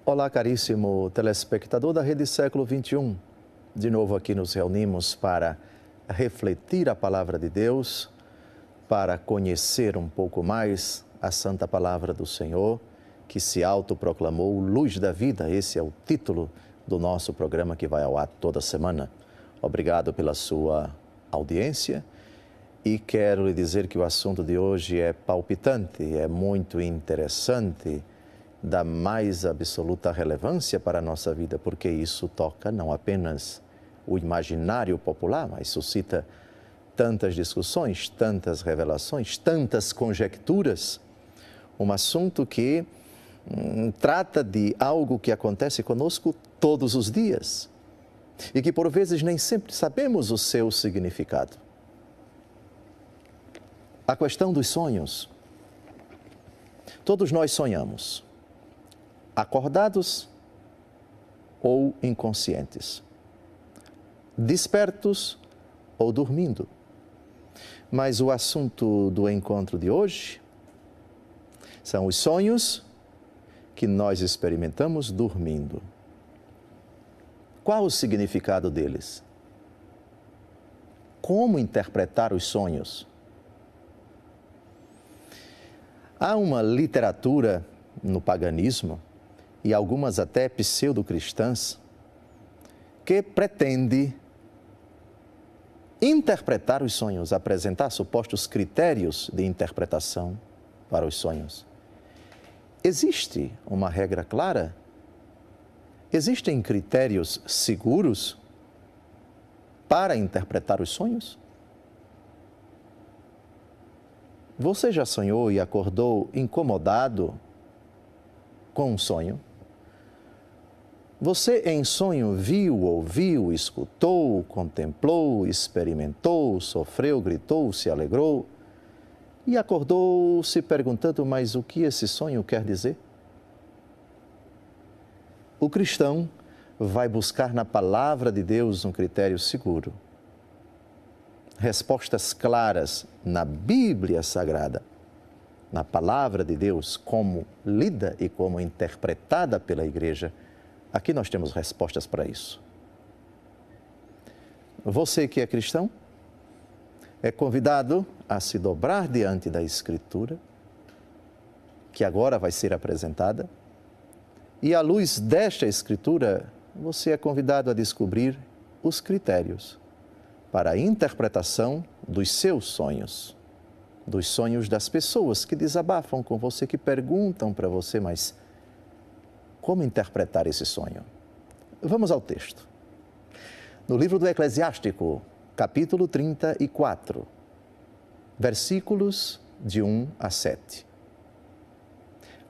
Olá, caríssimo telespectador da Rede Século XXI. De novo aqui nos reunimos para refletir a Palavra de Deus, para conhecer um pouco mais a Santa Palavra do Senhor, que se autoproclamou Luz da Vida. Esse é o título do nosso programa que vai ao ar toda semana. Obrigado pela sua audiência e quero lhe dizer que o assunto de hoje é palpitante, é muito interessante, da mais absoluta relevância para a nossa vida, porque isso toca não apenas o imaginário popular, mas suscita tantas discussões, tantas revelações, tantas conjecturas. Um assunto que trata de algo que acontece conosco todos os dias e que por vezes nem sempre sabemos o seu significado. A questão dos sonhos. Todos nós sonhamos, acordados ou inconscientes, despertos ou dormindo. Mas o assunto do encontro de hoje são os sonhos que nós experimentamos dormindo. Qual o significado deles? Como interpretar os sonhos? Há uma literatura no paganismo e algumas até pseudo-cristãs que pretende interpretar os sonhos, apresentar supostos critérios de interpretação para os sonhos. Existe uma regra clara? Existem critérios seguros para interpretar os sonhos? Você já sonhou e acordou incomodado com um sonho? Você em sonho viu, ouviu, escutou, contemplou, experimentou, sofreu, gritou, se alegrou e acordou se perguntando, mas o que esse sonho quer dizer? O cristão vai buscar na palavra de Deus um critério seguro. Respostas claras na Bíblia Sagrada, na palavra de Deus, como lida e como interpretada pela Igreja. Aqui nós temos respostas para isso. Você que é cristão, é convidado a se dobrar diante da Escritura, que agora vai ser apresentada, e à luz desta Escritura, você é convidado a descobrir os critérios para a interpretação dos seus sonhos, dos sonhos das pessoas que desabafam com você, que perguntam para você, mas como interpretar esse sonho? Vamos ao texto. No livro do Eclesiástico, capítulo 34, versículos de 1 a 7.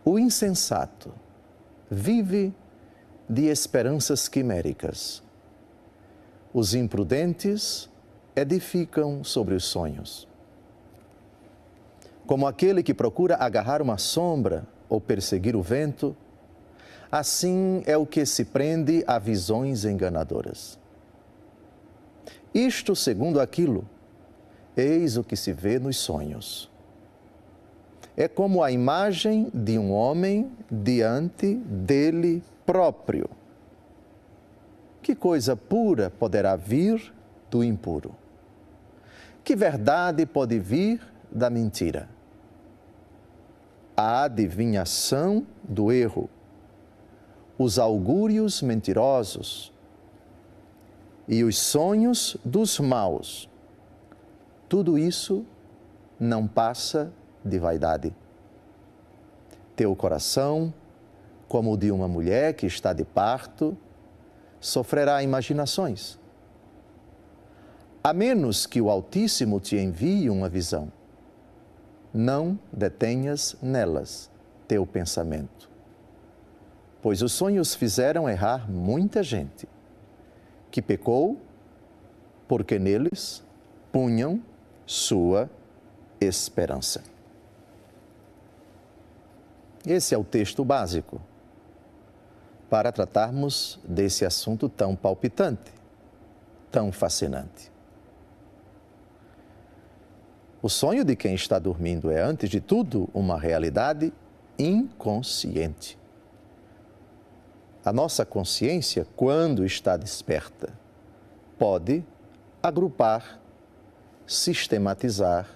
O insensato vive de esperanças quiméricas. Os imprudentes edificam sobre os sonhos. Como aquele que procura agarrar uma sombra ou perseguir o vento, assim é o que se prende a visões enganadoras. Isto segundo aquilo, eis o que se vê nos sonhos. É como a imagem de um homem diante dele próprio. Que coisa pura poderá vir do impuro? Que verdade pode vir da mentira? A adivinhação do erro, os augúrios mentirosos e os sonhos dos maus, tudo isso não passa de vaidade. Teu coração, como o de uma mulher que está de parto, sofrerá imaginações, a menos que o Altíssimo te envie uma visão. Não detenhas nelas teu pensamento, pois os sonhos fizeram errar muita gente, que pecou porque neles punham sua esperança. Esse é o texto básico para tratarmos desse assunto tão palpitante, tão fascinante. O sonho de quem está dormindo é, antes de tudo, uma realidade inconsciente. A nossa consciência, quando está desperta, pode agrupar, sistematizar,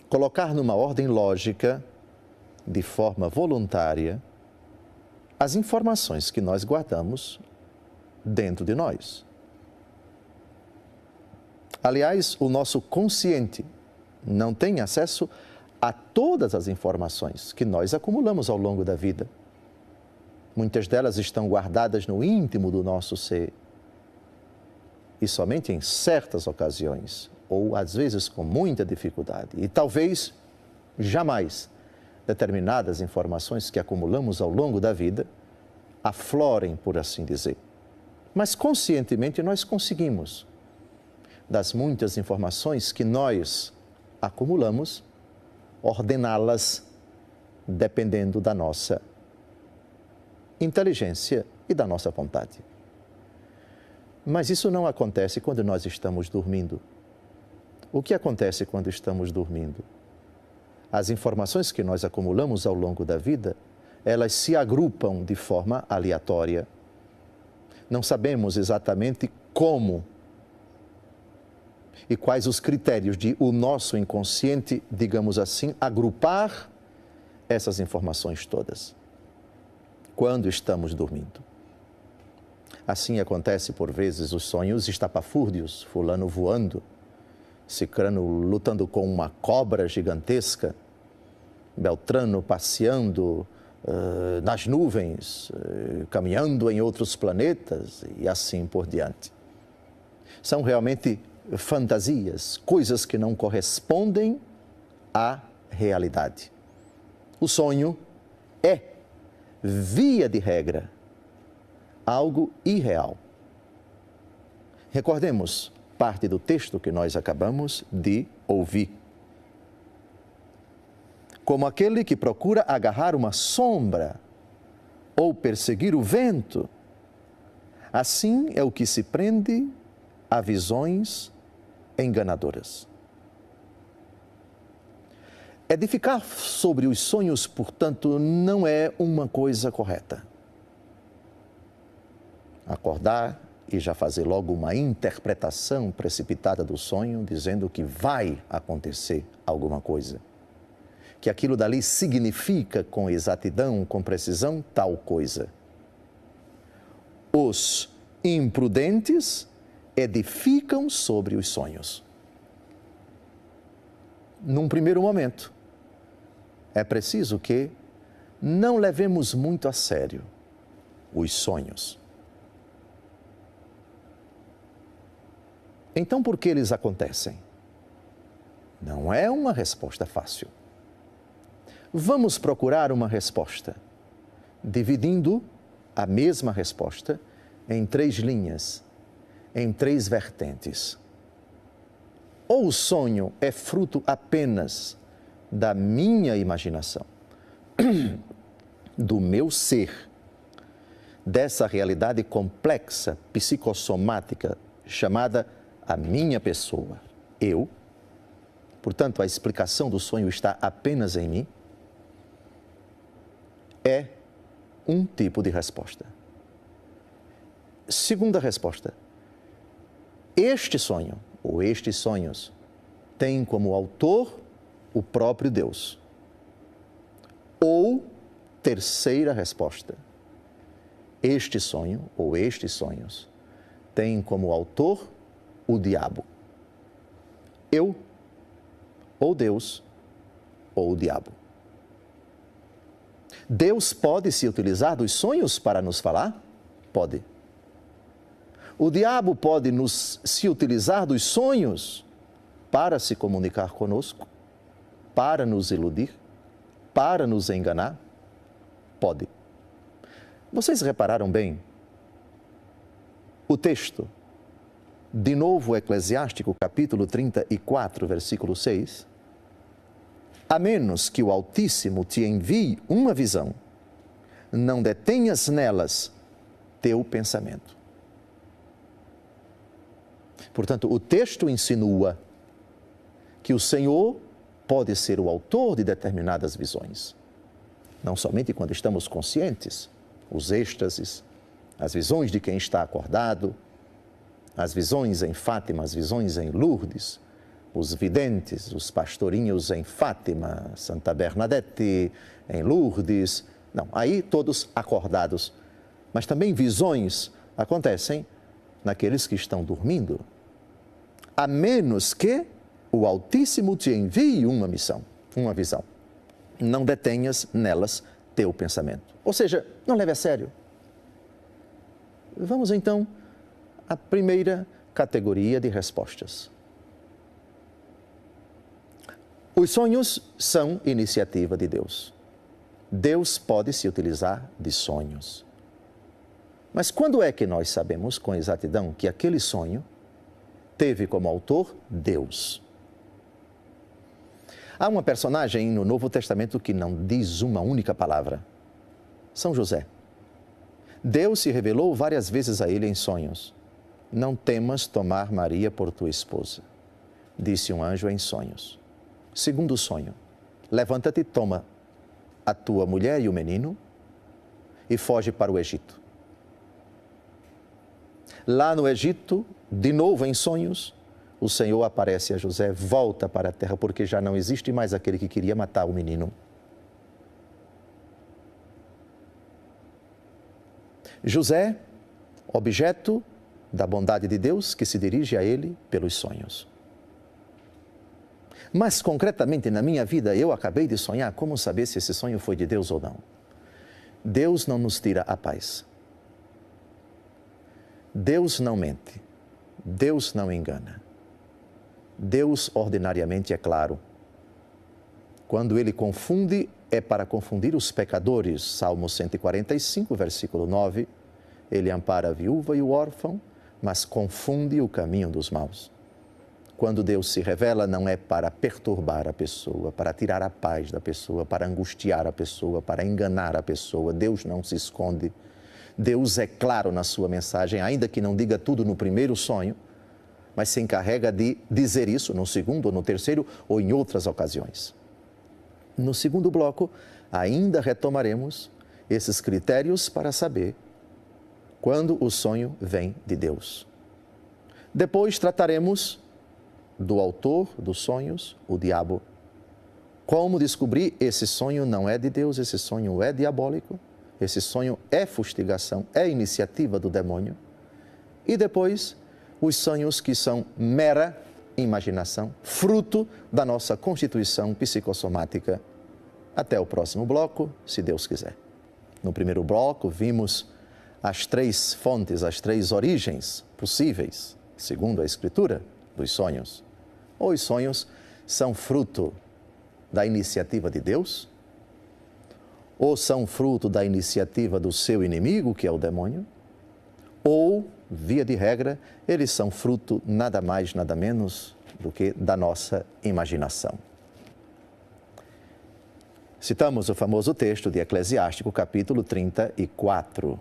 colocar numa ordem lógica, de forma voluntária, as informações que nós guardamos dentro de nós. Aliás, o nosso consciente não tem acesso a todas as informações que nós acumulamos ao longo da vida. Muitas delas estão guardadas no íntimo do nosso ser. E somente em certas ocasiões, ou às vezes com muita dificuldade, e talvez jamais, determinadas informações que acumulamos ao longo da vida aflorem, por assim dizer. Mas conscientemente nós conseguimos, das muitas informações que nós acumulamos, ordená-las dependendo da nossa inteligência e da nossa vontade. Mas isso não acontece quando nós estamos dormindo. O que acontece quando estamos dormindo? As informações que nós acumulamos ao longo da vida, elas se agrupam de forma aleatória. Não sabemos exatamente como e quais os critérios de o nosso inconsciente, digamos assim, agrupar essas informações todas quando estamos dormindo. Assim acontece por vezes os sonhos estapafúrdios, fulano voando, cicrano lutando com uma cobra gigantesca, Beltrano passeando nas nuvens, caminhando em outros planetas e assim por diante. São realmente fantasias, coisas que não correspondem à realidade. O sonho é, via de regra, algo irreal. Recordemos parte do texto que nós acabamos de ouvir. Como aquele que procura agarrar uma sombra ou perseguir o vento, assim é o que se prende a visões enganadoras. Edificar sobre os sonhos, portanto, não é uma coisa correta. Acordar e já fazer logo uma interpretação precipitada do sonho, dizendo que vai acontecer alguma coisa. Que aquilo dali significa com exatidão, com precisão, tal coisa. Os imprudentes edificam sobre os sonhos. Num primeiro momento, é preciso que não levemos muito a sério os sonhos. Então, por que eles acontecem? Não é uma resposta fácil. Vamos procurar uma resposta, dividindo a mesma resposta em 3 linhas, em 3 vertentes. Ou o sonho é fruto apenas da minha imaginação, do meu ser, dessa realidade complexa, psicossomática, chamada a minha pessoa, eu. Portanto, a explicação do sonho está apenas em mim. É um tipo de resposta. Segunda resposta. Este sonho, ou estes sonhos, tem como autor o próprio Deus. Ou, terceira resposta. Este sonho, ou estes sonhos, tem como autor o diabo. Eu, ou Deus, ou o diabo. Deus pode se utilizar dos sonhos para nos falar? Pode. O diabo pode se utilizar dos sonhos para se comunicar conosco, para nos iludir, para nos enganar? Pode. Vocês repararam bem? O texto, de novo Eclesiástico, capítulo 34, versículo 6, a menos que o Altíssimo te envie uma visão, não detenhas nelas teu pensamento. Portanto, o texto insinua que o Senhor pode ser o autor de determinadas visões. Não somente quando estamos conscientes, os êxtases, as visões de quem está acordado, as visões em Fátima, as visões em Lourdes, os videntes, os pastorinhos em Fátima, Santa Bernadette, em Lourdes. Não, aí todos acordados. Mas também visões acontecem naqueles que estão dormindo. A menos que o Altíssimo te envie uma missão, uma visão. Não detenhas nelas teu pensamento. Ou seja, não leve a sério. Vamos então à primeira categoria de respostas. Os sonhos são iniciativa de Deus. Deus pode se utilizar de sonhos. Mas quando é que nós sabemos com exatidão que aquele sonho teve como autor Deus? Há uma personagem no Novo Testamento que não diz uma única palavra. São José. Deus se revelou várias vezes a ele em sonhos. Não temas tomar Maria por tua esposa, disse um anjo em sonhos. Segundo sonho, levanta-te, toma a tua mulher e o menino e foge para o Egito. Lá no Egito, de novo em sonhos, o Senhor aparece a José, volta para a terra, porque já não existe mais aquele que queria matar o menino. José, objeto da bondade de Deus que se dirige a ele pelos sonhos. Mas concretamente na minha vida eu acabei de sonhar, como saber se esse sonho foi de Deus ou não? Deus não nos tira a paz. Deus não mente. Deus não engana. Deus ordinariamente é claro. Quando Ele confunde, é para confundir os pecadores. Salmo 145, versículo 9. Ele ampara a viúva e o órfão, mas confunde o caminho dos maus. Quando Deus se revela, não é para perturbar a pessoa, para tirar a paz da pessoa, para angustiar a pessoa, para enganar a pessoa. Deus não se esconde. Deus é claro na sua mensagem, ainda que não diga tudo no primeiro sonho, mas se encarrega de dizer isso no segundo ou no terceiro ou em outras ocasiões. No segundo bloco, ainda retomaremos esses critérios para saber quando o sonho vem de Deus. Depois trataremos do autor dos sonhos, o diabo. Como descobrir esse sonho não é de Deus, esse sonho é diabólico, esse sonho é fustigação, é iniciativa do demônio. E depois, os sonhos que são mera imaginação, fruto da nossa constituição psicossomática. Até o próximo bloco, se Deus quiser. No primeiro bloco, vimos as três fontes, as três origens possíveis, segundo a Escritura, dos sonhos. Os sonhos são fruto da iniciativa de Deus? Ou são fruto da iniciativa do seu inimigo, que é o demônio? Ou, via de regra, eles são fruto nada mais, nada menos do que da nossa imaginação. Citamos o famoso texto de Eclesiástico, capítulo 34.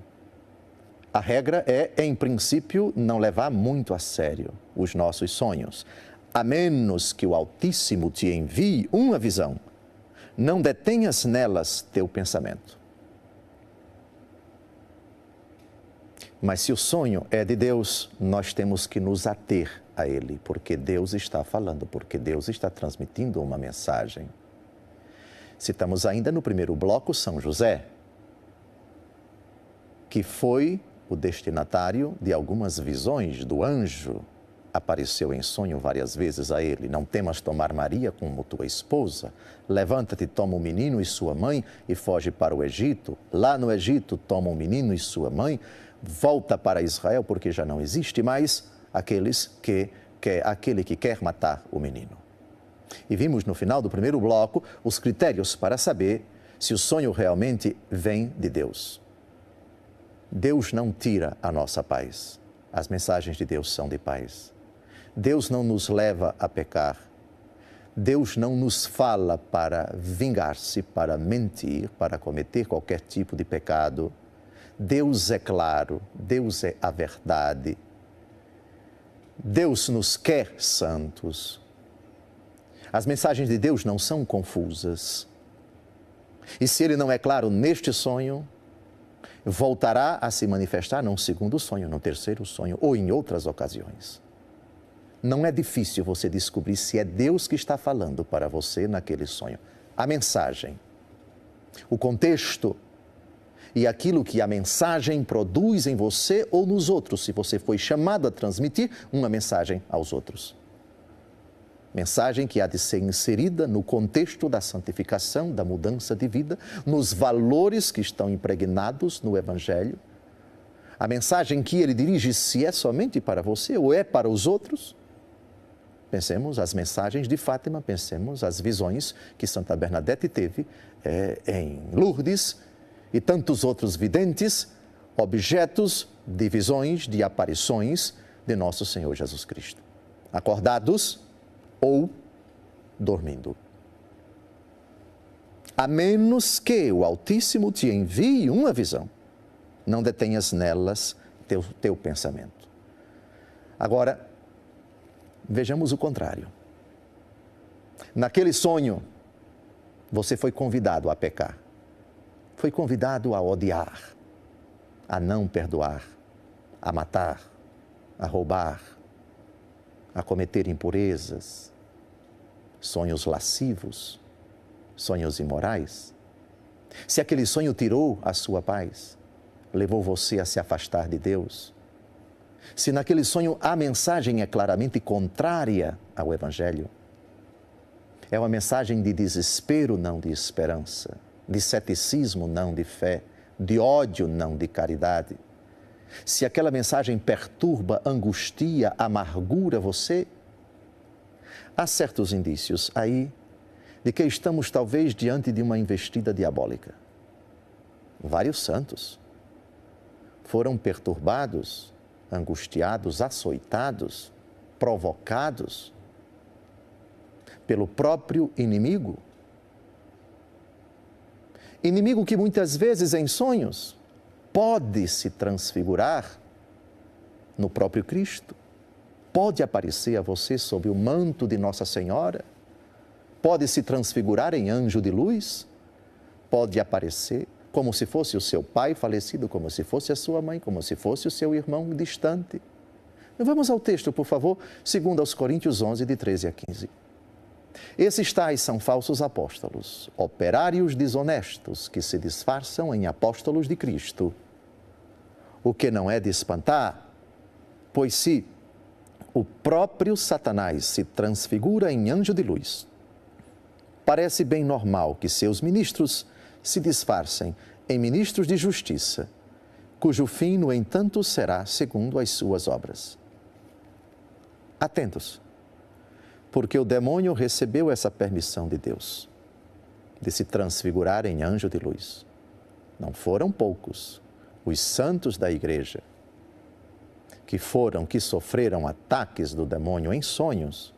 A regra é, em princípio, não levar muito a sério os nossos sonhos, a menos que o Altíssimo te envie uma visão. Não detenhas nelas teu pensamento. Mas se o sonho é de Deus, nós temos que nos ater a ele, porque Deus está falando, porque Deus está transmitindo uma mensagem. Citamos ainda no primeiro bloco São José, que foi o destinatário de algumas visões do anjo. Apareceu em sonho várias vezes a ele: não temas tomar Maria como tua esposa, levanta-te, toma o menino e sua mãe e foge para o Egito. Lá no Egito toma o menino e sua mãe, volta para Israel, porque já não existe mais aquele que quer matar o menino. E vimos no final do primeiro bloco os critérios para saber se o sonho realmente vem de Deus. Deus não tira a nossa paz. As mensagens de Deus são de paz. Deus não nos leva a pecar. Deus não nos fala para vingar-se, para mentir, para cometer qualquer tipo de pecado. Deus é claro, Deus é a verdade. Deus nos quer santos. As mensagens de Deus não são confusas. E se Ele não é claro neste sonho, voltará a se manifestar num segundo sonho, num terceiro sonho ou em outras ocasiões. Não é difícil você descobrir se é Deus que está falando para você naquele sonho. A mensagem, o contexto e aquilo que a mensagem produz em você ou nos outros, se você foi chamado a transmitir uma mensagem aos outros. Mensagem que há de ser inserida no contexto da santificação, da mudança de vida, nos valores que estão impregnados no Evangelho. A mensagem que ele dirige, se é somente para você ou é para os outros. Pensemos as mensagens de Fátima, pensemos as visões que Santa Bernadette teve em Lourdes e tantos outros videntes, objetos de visões, de aparições de nosso Senhor Jesus Cristo. Acordados ou dormindo. A menos que o Altíssimo te envie uma visão, não detenhas nelas teu pensamento. Agora, vejamos o contrário. Naquele sonho, você foi convidado a pecar. Foi convidado a odiar, a não perdoar, a matar, a roubar, a cometer impurezas, sonhos lascivos, sonhos imorais. Se aquele sonho tirou a sua paz, levou você a se afastar de Deus, se naquele sonho a mensagem é claramente contrária ao Evangelho, é uma mensagem de desespero, não de esperança, de ceticismo, não de fé, de ódio, não de caridade. Se aquela mensagem perturba, angustia, amargura você, há certos indícios aí de que estamos talvez diante de uma investida diabólica. Vários santos foram perturbados, angustiados, açoitados, provocados pelo próprio inimigo. Inimigo que muitas vezes em sonhos pode se transfigurar no próprio Cristo, pode aparecer a você sob o manto de Nossa Senhora, pode se transfigurar em anjo de luz, pode aparecer como se fosse o seu pai falecido, como se fosse a sua mãe, como se fosse o seu irmão distante. Vamos ao texto, por favor, 2 aos Coríntios 11, de 13 a 15. Esses tais são falsos apóstolos, operários desonestos que se disfarçam em apóstolos de Cristo. O que não é de espantar, pois se o próprio Satanás se transfigura em anjo de luz, parece bem normal que seus ministros se disfarcem em ministros de justiça, cujo fim, no entanto, será segundo as suas obras. Atentos, porque o demônio recebeu essa permissão de Deus, de se transfigurar em anjo de luz. Não foram poucos os santos da igreja que sofreram ataques do demônio em sonhos,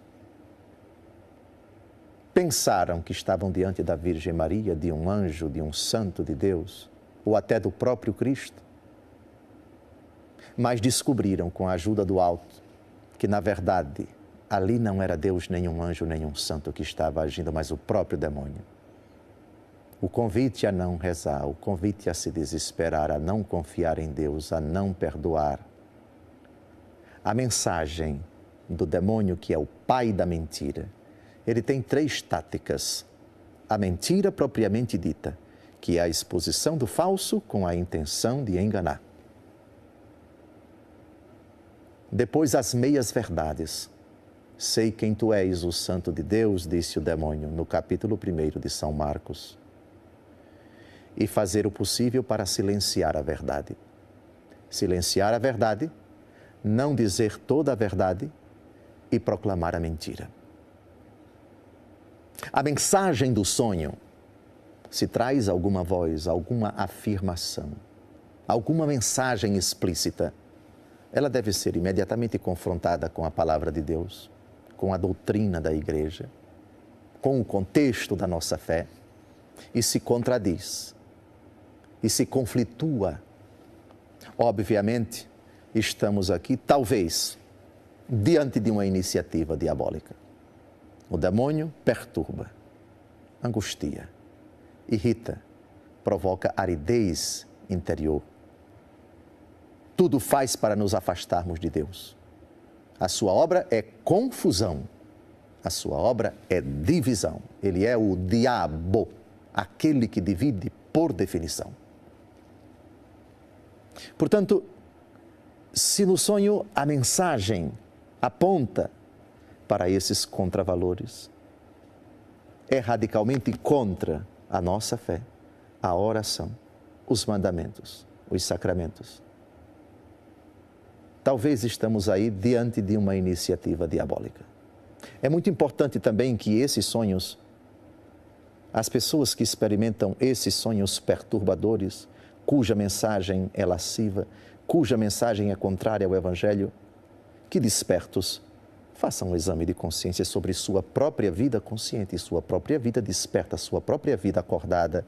pensaram que estavam diante da Virgem Maria, de um anjo, de um santo de Deus, ou até do próprio Cristo, mas descobriram com a ajuda do alto que, na verdade, ali não era Deus, nem um anjo, nem um santo que estava agindo, mas o próprio demônio. O convite a não rezar, o convite a se desesperar, a não confiar em Deus, a não perdoar. A mensagem do demônio, que é o pai da mentira, ele tem 3 táticas. A mentira propriamente dita, que é a exposição do falso com a intenção de enganar. Depois, as meias-verdades. Sei quem tu és, o santo de Deus, disse o demônio, no capítulo 1 de São Marcos. E fazer o possível para silenciar a verdade. Silenciar a verdade, não dizer toda a verdade e proclamar a mentira. A mensagem do sonho, se traz alguma voz, alguma afirmação, alguma mensagem explícita, ela deve ser imediatamente confrontada com a palavra de Deus, com a doutrina da igreja, com o contexto da nossa fé, e se contradiz, e se conflitua. Obviamente, estamos aqui, talvez, diante de uma iniciativa diabólica. O demônio perturba, angustia, irrita, provoca aridez interior, tudo faz para nos afastarmos de Deus. A sua obra é confusão. A sua obra é divisão. Ele é o diabo, aquele que divide por definição. Portanto, se no sonho a mensagem aponta para esses contravalores, é radicalmente contra a nossa fé, a oração, os mandamentos, os sacramentos. Talvez estamos aí diante de uma iniciativa diabólica. É muito importante também que esses sonhos, as pessoas que experimentam esses sonhos perturbadores, cuja mensagem é lasciva, cuja mensagem é contrária ao Evangelho, que despertos façam um exame de consciência sobre sua própria vida consciente, sua própria vida desperta, sua própria vida acordada.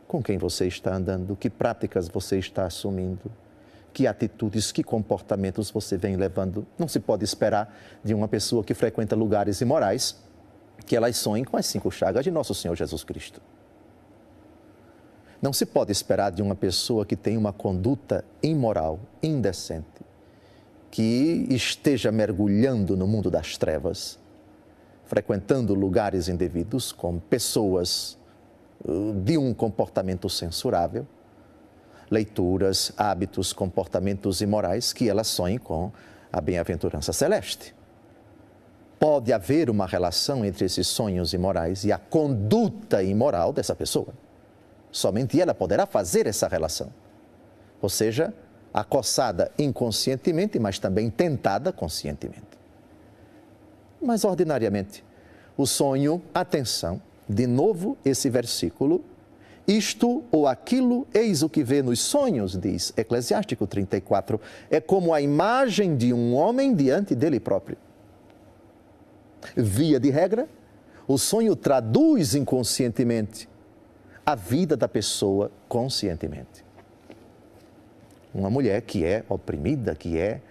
Com quem você está andando? Que práticas você está assumindo? Que atitudes, que comportamentos você vem levando? Não se pode esperar de uma pessoa que frequenta lugares imorais que elas sonhem com as 5 chagas de nosso Senhor Jesus Cristo. Não se pode esperar de uma pessoa que tem uma conduta imoral, indecente, que esteja mergulhando no mundo das trevas, frequentando lugares indevidos com pessoas de um comportamento censurável, leituras, hábitos, comportamentos imorais, que ela sonhe com a bem-aventurança celeste. Pode haver uma relação entre esses sonhos imorais e a conduta imoral dessa pessoa. Somente ela poderá fazer essa relação. Ou seja, acossada inconscientemente, mas também tentada conscientemente. Mas, ordinariamente, o sonho, atenção, de novo esse versículo, isto ou aquilo, eis o que vê nos sonhos, diz Eclesiástico 34, é como a imagem de um homem diante dele próprio. Via de regra, o sonho traduz inconscientemente a vida da pessoa conscientemente. Uma mulher que é oprimida, que é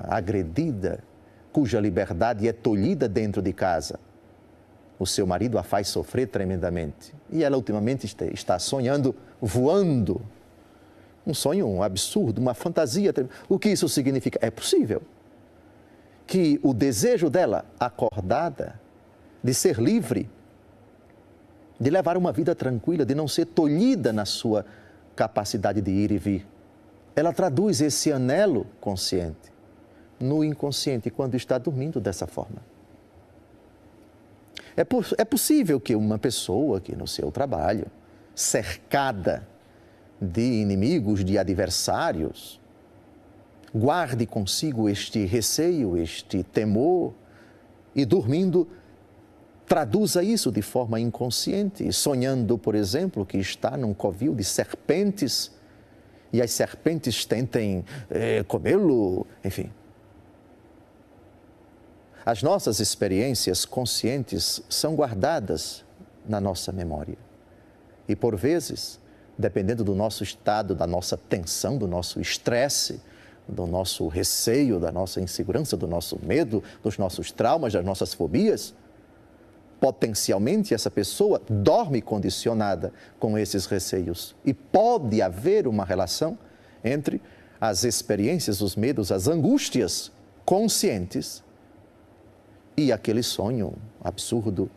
agredida, cuja liberdade é tolhida dentro de casa. O seu marido a faz sofrer tremendamente. E ela ultimamente está sonhando, voando. Um sonho, um absurdo, uma fantasia. O que isso significa? É possível que o desejo dela, acordada, de ser livre, de levar uma vida tranquila, de não ser tolhida na sua capacidade de ir e vir, ela traduz esse anelo consciente no inconsciente quando está dormindo dessa forma. É possível que uma pessoa que no seu trabalho, cercada de inimigos, de adversários, guarde consigo este receio, este temor e dormindo traduza isso de forma inconsciente, sonhando, por exemplo, que está num covil de serpentes e as serpentes tentem comê-lo, enfim. As nossas experiências conscientes são guardadas na nossa memória. E por vezes, dependendo do nosso estado, da nossa tensão, do nosso estresse, do nosso receio, da nossa insegurança, do nosso medo, dos nossos traumas, das nossas fobias, potencialmente essa pessoa dorme condicionada com esses receios. E pode haver uma relação entre as experiências, os medos, as angústias conscientes e aquele sonho absurdo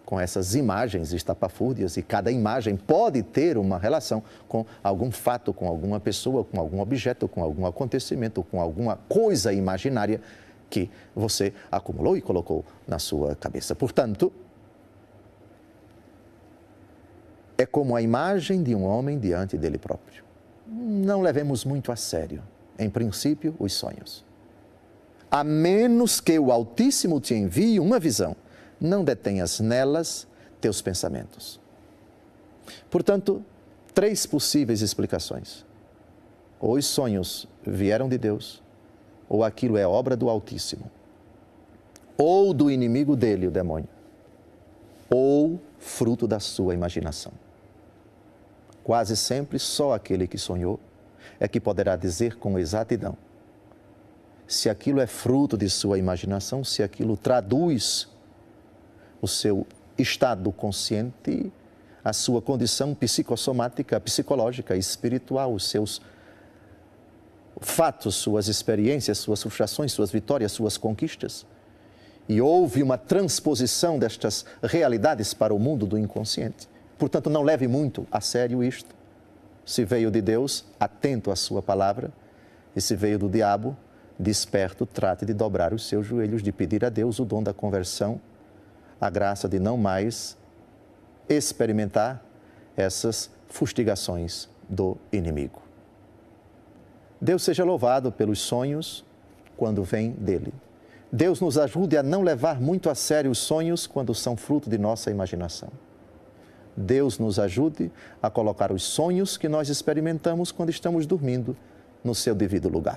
com essas imagens estapafúrdias, e cada imagem pode ter uma relação com algum fato, com alguma pessoa, com algum objeto, com algum acontecimento, com alguma coisa imaginária que você acumulou e colocou na sua cabeça. Portanto, é como a imagem de um homem diante dele próprio. Não levemos muito a sério, em princípio, os sonhos. A menos que o Altíssimo te envie uma visão, não detenhas nelas teus pensamentos. Portanto, 3 possíveis explicações. Ou os sonhos vieram de Deus, ou aquilo é obra do Altíssimo, ou do inimigo dele, o demônio, ou fruto da sua imaginação. Quase sempre só aquele que sonhou é que poderá dizer com exatidão se aquilo é fruto de sua imaginação, se aquilo traduz o seu estado consciente, a sua condição psicossomática, psicológica, espiritual, os seus fatos, suas experiências, suas frustrações, suas vitórias, suas conquistas. E houve uma transposição destas realidades para o mundo do inconsciente. Portanto, não leve muito a sério isto. Se veio de Deus, atento à sua palavra. E se veio do diabo, desperto, trate de dobrar os seus joelhos, de pedir a Deus o dom da conversão, a graça de não mais experimentar essas fustigações do inimigo. Deus seja louvado pelos sonhos quando vêm dele. Deus nos ajude a não levar muito a sério os sonhos quando são fruto de nossa imaginação. Deus nos ajude a colocar os sonhos que nós experimentamos quando estamos dormindo no seu devido lugar.